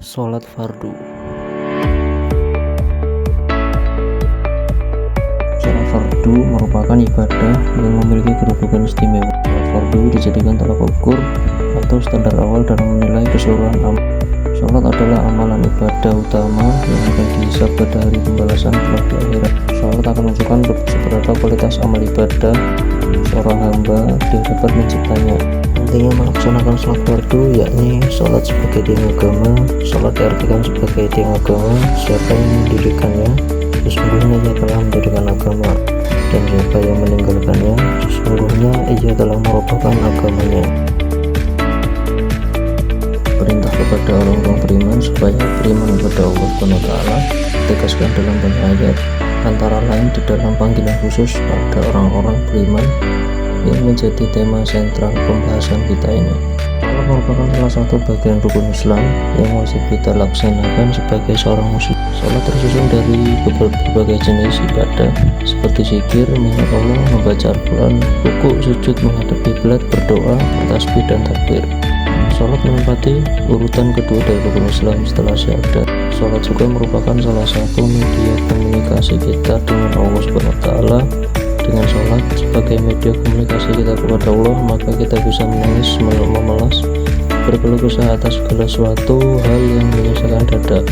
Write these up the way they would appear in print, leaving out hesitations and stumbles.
Sholat fardu. Sholat fardu merupakan ibadah yang memiliki kedudukan istimewa. Sholat fardu dijadikan tolak ukur atau standar awal dalam menilai keseluruhan amal. Sholat adalah amalan ibadah utama yang akan dihisab pada hari pembalasan kelak di akhirat. Sholat akan menunjukkan seberapa kualitas amal ibadah seorang hamba di hadapan penciptanya. Intinya melaksanakan sholat fardu yakni sholat sebagai tiang agama. Sholat diartikan sebagai tiang agama siapa yang mendirikannya sesungguhnya ia telah mendirikan agama, dan siapa yang meninggalkannya sesungguhnya ia telah merobohkan agamanya. Perintah kepada orang-orang beriman supaya beriman kepada Allah SWT ditegaskan dalam banyak ayat, antara lain di dalam panggilan khusus pada orang-orang beriman yang menjadi tema sentral pembahasan kita ini. Sholat merupakan salah satu bagian rukun Islam yang wajib kita laksanakan sebagai seorang muslim. Sholat tersusun dari berbagai jenis ibadah seperti zikir, mengingat Allah, membaca Al-Quran, rukuk, sujud, menghadap kiblat, berdoa, bertasbih, dan takbir. Sholat menempati urutan kedua dari rukun Islam setelah syahadat. Sholat juga merupakan salah satu media komunikasi kita dengan Allah SWT. Dengan sholat sebagai media komunikasi kita kepada Allah, maka kita bisa menangis, memelas, berkeluh kesah atas segala suatu hal yang menyusahkan dada.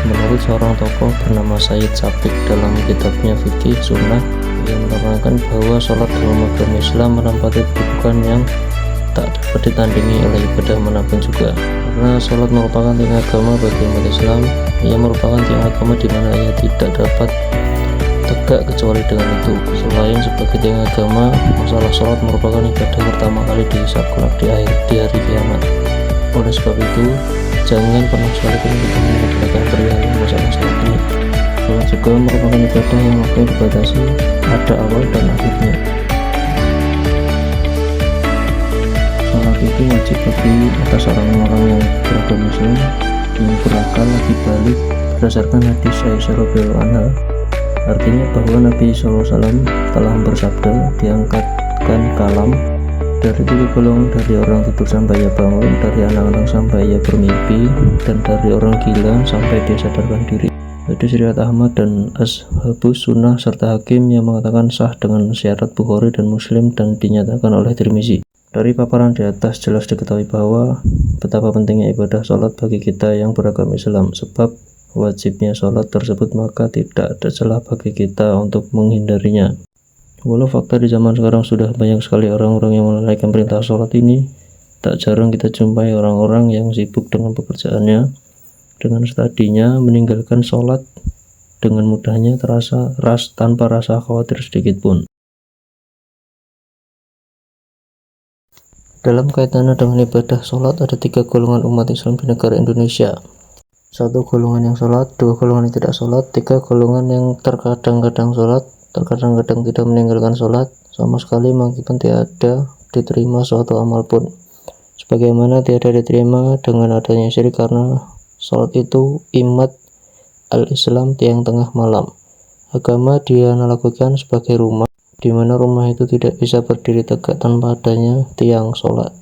Menurut seorang tokoh bernama Said Sabiq dalam kitabnya Fikih Sunnah, yang menerangkan bahwa sholat dalam agama Islam menempati kedudukan yang tak dapat ditandingi oleh ibadah manapun juga. Karena sholat merupakan tiang agama bagi umat Islam, ia merupakan tiang agama di mana ia tidak dapat tegak kecuali dengan itu. Selain sebagai tiang agama, masalah sholat merupakan ibadah pertama kali dihisab kelak di hari kiamat. Oleh sebab itu, jangan pernah sekali-kali kita menggunakan perihal masalah sholat ini. Sholat juga merupakan ibadah yang waktunya dibatasi, ada awal dan akhirnya. Sholat itu wajib bagi atas orang-orang yang beragama Muslim yang berakal lagi balik berdasarkan hadis Aisyah radhiyallahu anha. Artinya bahwa Nabi SAW telah bersabda, diangkatkan kalam dari tiga golongan, dari orang tidur sampai ia bangun, dari anak-anak sampai ia bermimpi, dan dari orang gila sampai dia sadarkan diri. Hadis riwayat Ahmad dan Ashabus Sunnah serta Hakim yang mengatakan sah dengan syarat Bukhari dan Muslim dan dinyatakan oleh Tirmizi. Dari paparan di atas jelas diketahui bahwa betapa pentingnya ibadah sholat bagi kita yang beragama Islam. Sebab wajibnya sholat tersebut, maka tidak ada celah bagi kita untuk menghindarinya. Walau fakta di zaman sekarang sudah banyak sekali orang-orang yang menunaikan perintah sholat ini, tak jarang kita jumpai orang-orang yang sibuk dengan pekerjaannya, dengan studinya, meninggalkan sholat dengan mudahnya tanpa rasa khawatir sedikit pun. Dalam kaitannya dengan ibadah sholat, ada tiga golongan umat Islam di negara Indonesia. Satu golongan yang sholat, dua golongan yang tidak sholat, tiga golongan yang terkadang-kadang sholat, terkadang-kadang tidak meninggalkan sholat, sama sekali mengkipan tiada diterima suatu amal pun. Sebagaimana tiada diterima dengan adanya syirik, karena sholat itu imad al-Islam, tiang tengah malam. Agama dianalogikan sebagai rumah, di mana rumah itu tidak bisa berdiri tegak tanpa adanya tiang sholat.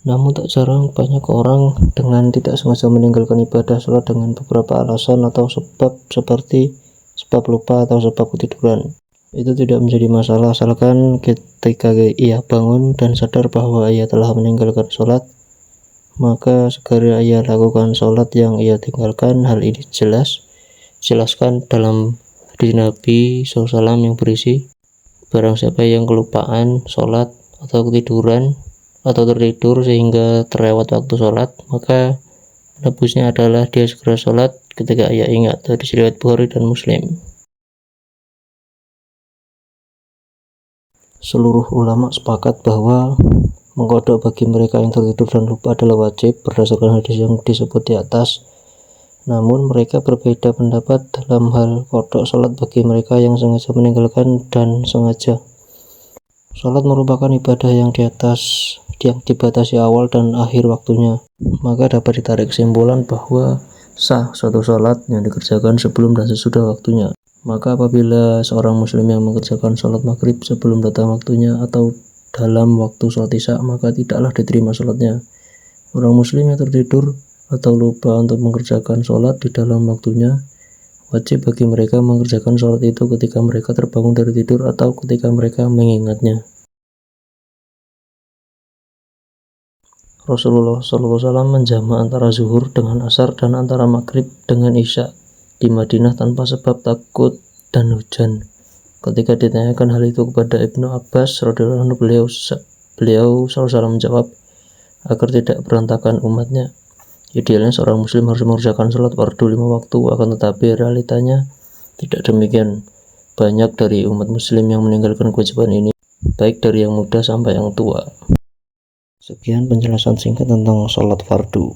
Namun tak jarang banyak orang dengan tidak sengaja meninggalkan ibadah sholat dengan beberapa alasan atau sebab, seperti sebab lupa atau sebab ketiduran. Itu tidak menjadi masalah asalkan ketika ia bangun dan sadar bahwa ia telah meninggalkan sholat, maka segera ia lakukan sholat yang ia tinggalkan. Hal ini jelaskan dalam hadis Nabi SAW yang berisi, barang siapa yang kelupaan sholat atau ketiduran atau tertidur sehingga terlewat waktu sholat, maka menebusnya adalah dia segera sholat ketika ia ingat. Hadis riwayat Bukhari dan Muslim. Seluruh ulama sepakat bahwa mengkodok bagi mereka yang tertidur dan lupa adalah wajib berdasarkan hadis yang disebut di atas. Namun mereka berbeda pendapat dalam hal kodok sholat bagi mereka yang sengaja meninggalkan dan sengaja. Sholat merupakan ibadah yang dibatasi awal dan akhir waktunya, maka dapat ditarik kesimpulan bahwa sah suatu sholat yang dikerjakan sebelum dan sesudah waktunya. Maka apabila seorang muslim yang mengerjakan sholat maghrib sebelum datang waktunya atau dalam waktu sholat isya, maka tidaklah diterima sholatnya. Orang muslim yang tertidur atau lupa untuk mengerjakan sholat di dalam waktunya, wajib bagi mereka mengerjakan sholat itu ketika mereka terbangun dari tidur atau ketika mereka mengingatnya. Rasulullah SAW menjama antara zuhur dengan asar dan antara maghrib dengan isya di Madinah tanpa sebab takut dan hujan. Ketika ditanyakan hal itu kepada Ibnu Abbas radhiyallahu anhu, beliau SAW menjawab agar tidak berantakan umatnya. Idealnya seorang muslim harus mengerjakan sholat fardu 5 waktu, akan tetapi realitanya tidak demikian. Banyak dari umat muslim yang meninggalkan kewajiban ini, baik dari yang muda sampai yang tua. Sekian penjelasan singkat tentang sholat fardu.